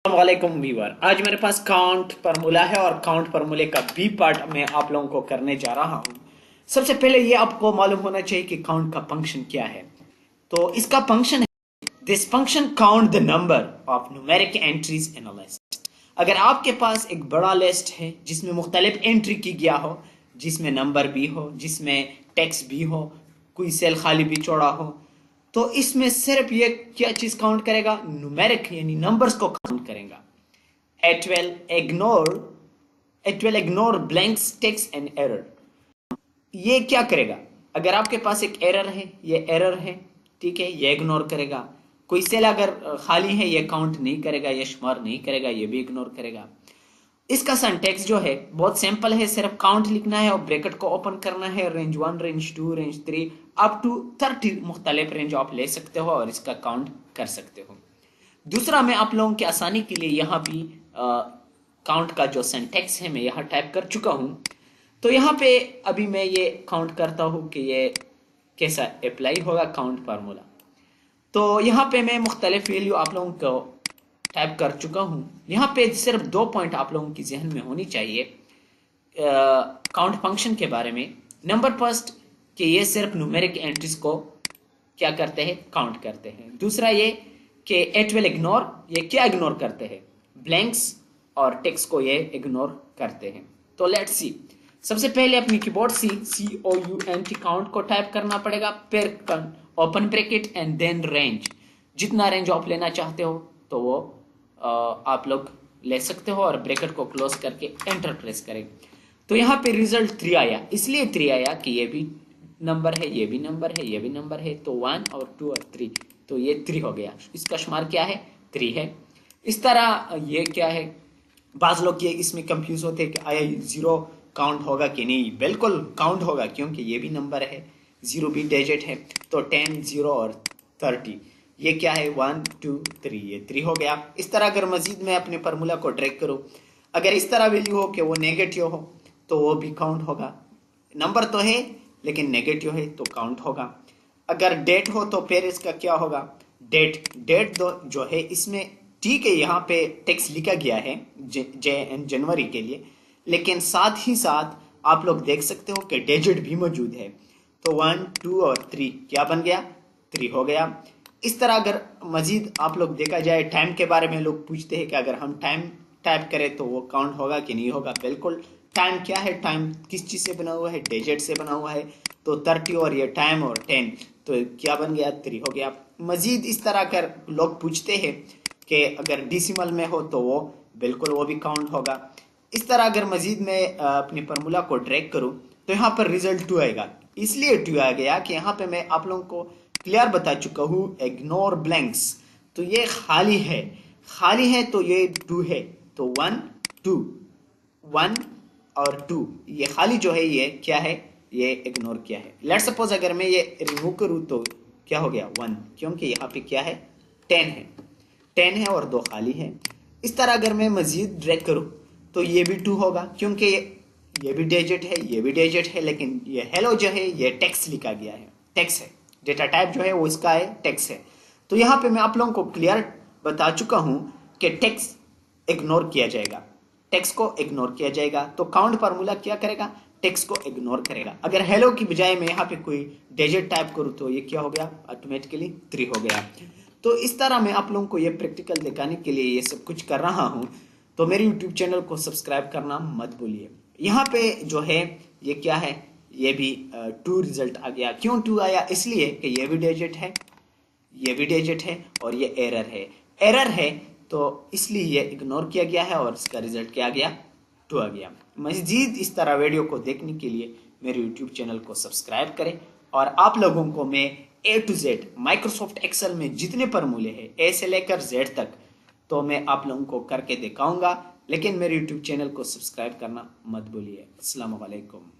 वालेकुम व्यूअर। आज मेरे पास काउंट फार्मूला है और काउंट फार्मूले का बी पार्ट मैं आप लोगों को करने जा रहा हूं। सबसे पहले ये आपको मालूम होना चाहिए कि काउंट का फंक्शन क्या है। तो इसका फंक्शन है this function count the number of numeric entries in a list. अगर आपके पास एक बड़ा लिस्ट है जिसमें मुख्तलिफ एंट्री की गया हो, जिसमें नंबर भी हो, जिसमें टेक्स्ट भी हो, कोई सेल खाली भी छोड़ा हो, तो इसमें सिर्फ ये क्या चीज काउंट करेगा? न्यूमेरिक यानी नंबर्स को काउंट करेगा। It will ignore blanks, text and error. ये क्या करेगा? अगर आपके पास एक एरर है, ये एरर है, ठीक है, ये इग्नोर करेगा। कोई सेल अगर खाली है, ये काउंट नहीं करेगा, ये शुमार नहीं करेगा, ये भी इग्नोर करेगा। इसका सिंटैक्स जो है बहुत सिंपल है, सिर्फ काउंट लिखना है और ब्रैकेट को ओपन करना है। Range 1, range 2, range 3 up to 30 मुख्तलिफ रेंज आप ले सकते हो और इसका काउंट कर सकते हो। दूसरा, मैं आप लोगों की आसानी के लिए यहाँ भी काउंट का जो सिंटैक्स है मैं यहाँ टाइप कर चुका हूँ। तो यहाँ पे अभी मैं ये काउंट करता हूँ कि ये कैसा अप्लाई होगा काउंट फार्मूला। तो यहाँ पे मैं मुख्तलिफ वैल्यू आप लोगों को टाइप कर चुका हूँ। यहाँ पे सिर्फ 2 पॉइंट आप लोगों की जहन में होनी चाहिए काउंट फंक्शन के बारे में। नंबर फर्स्ट कि ये सिर्फ न्यूमेरिक एंट्रीज को क्या करते हैं? काउंट करते हैं। दूसरा ये कि इट विल इग्नोर, ये क्या इग्नोर करते हैं? ब्लैंक्स और टेक्स्ट को ये इग्नोर करते हैं। तो लेट्स सी। सबसे पहले अपनी कीबोर्ड COUNT काउंट को टाइप करना पड़ेगा, फिर open bracket and then range. जितना रेंज आप लेना चाहते हो तो वो आप लोग ले सकते हो और ब्रैकेट को क्लोज करके एंटर प्रेस करें। तो यहाँ पे रिजल्ट 3 आया, इसलिए 3 आया कि ये भी नंबर है, ये भी नंबर है, ये भी नंबर है, तो 1 और 2 और 3, तो ये 3 हो गया। इसका शुमार क्या है? 3 है। इस तरह ये क्या है, बाज लोग ये इसमें कंफ्यूज होते हैं कि आया 0 काउंट होगा कि नहीं। बिल्कुल काउंट होगा क्योंकि ये भी नंबर है, 0 भी डिजिट है। तो 10, 0 और 30, ये क्या है? 1, 2, 3, ये 3 हो गया। इस तरह अगर मजीद मैं अपने फार्मूला को ड्रैग करूं, अगर इस तरह वैल्यू हो कि वो नेगेटिव हो तो वो भी काउंट होगा। नंबर तो है लेकिन नेगेटिव है तो काउंट होगा। अगर डेट हो तो फिर इसका क्या होगा? डेट जो है इसमें ठीक है, यहाँ पे टेक्स्ट लिखा गया है जनवरी के लिए, लेकिन साथ ही साथ आप लोग देख सकते हो कि डिजिट भी मौजूद है। तो 1, 2 और 3 क्या बन गया? 3 हो गया। इस तरह अगर मजीद आप लोग देखा जाए, टाइम के बारे में लोग पूछते हैं कि अगर हम टाइम टाइप करें तो वो काउंट होगा कि नहीं होगा। बिल्कुल। टाइम क्या है? टाइम किस चीज से बना हुआ है? डिजिट से बना हुआ है। तो 30 और ये टाइम और 10, तो क्या बन गया? 3 हो गया। मजीद इस तरह कर लोग पूछते हैं कि अगर डिसिमल में हो तो वो बिल्कुल वो भी काउंट होगा। इस तरह अगर मजीद मैं अपनी फार्मूला को ड्रैग करूं तो यहाँ पर रिजल्ट 2 आएगा। इसलिए 2 आ गया कि यहाँ पे मैं आप लोगों को क्लियर बता चुका हूँ, इग्नोर ब्लैंक्स। तो ये खाली है, खाली है तो ये 2 है। तो 1, 2, 1 और 2, ये खाली जो है ये क्या है? ये इग्नोर किया है। लेट्स सपोज अगर मैं ये रिमूव करूँ तो क्या हो गया? 1, क्योंकि यहाँ पे क्या है? 10 है, 10 है और 2 खाली है। इस तरह अगर मैं मजीद ड्रैग करूँ तो ये भी 2 होगा क्योंकि ये भी डिजिट है, ये भी डिजिट है, लेकिन ये हेलो जो है ये टेक्स्ट लिखा गया है, टेक्स्ट है। डेटा टाइप जो है वो इसका है, टेक्स्ट है। तो यहाँ पे मैं आप लोगों को क्लियर बता चुका हूँ कि टेक्स्ट इग्नोर किया जाएगा, टेक्स्ट को इग्नोर किया जाएगा। तो काउंट फार्मूला क्या करेगा? टेक्स्ट को इग्नोर करेगा। अगर हेलो की बजाय मैं यहाँ पे कोई डिजिट टाइप करूँ तो ये क्या हो गया? ऑटोमेटिकली 3 हो गया। तो इस तरह मैं आप लोगों को ये प्रैक्टिकल दिखाने के लिए ये सब कुछ कर रहा हूँ। तो मेरे यूट्यूब चैनल को सब्सक्राइब करना मत भूलिए। यहाँ पे जो है ये क्या है? ये भी 2 रिजल्ट आ गया। क्यों 2 आया? इसलिए कि ये भी डिजिट है, ये भी डिजिट है और ये एरर है। एरर है तो इसलिए ये इग्नोर किया गया है और इसका रिजल्ट क्या आ गया? 2 आ गया। मजीद इस तरह वीडियो को देखने के लिए मेरे यूट्यूब चैनल को सब्सक्राइब करें। और आप लोगों को मैं A to Z Microsoft Excel में जितने फार्मूले हैं A से लेकर Z तक, तो मैं आप लोगों को करके दिखाऊंगा। लेकिन मेरे यूट्यूब चैनल को सब्सक्राइब करना मत भूलिए। अस्सलाम वालेकुम।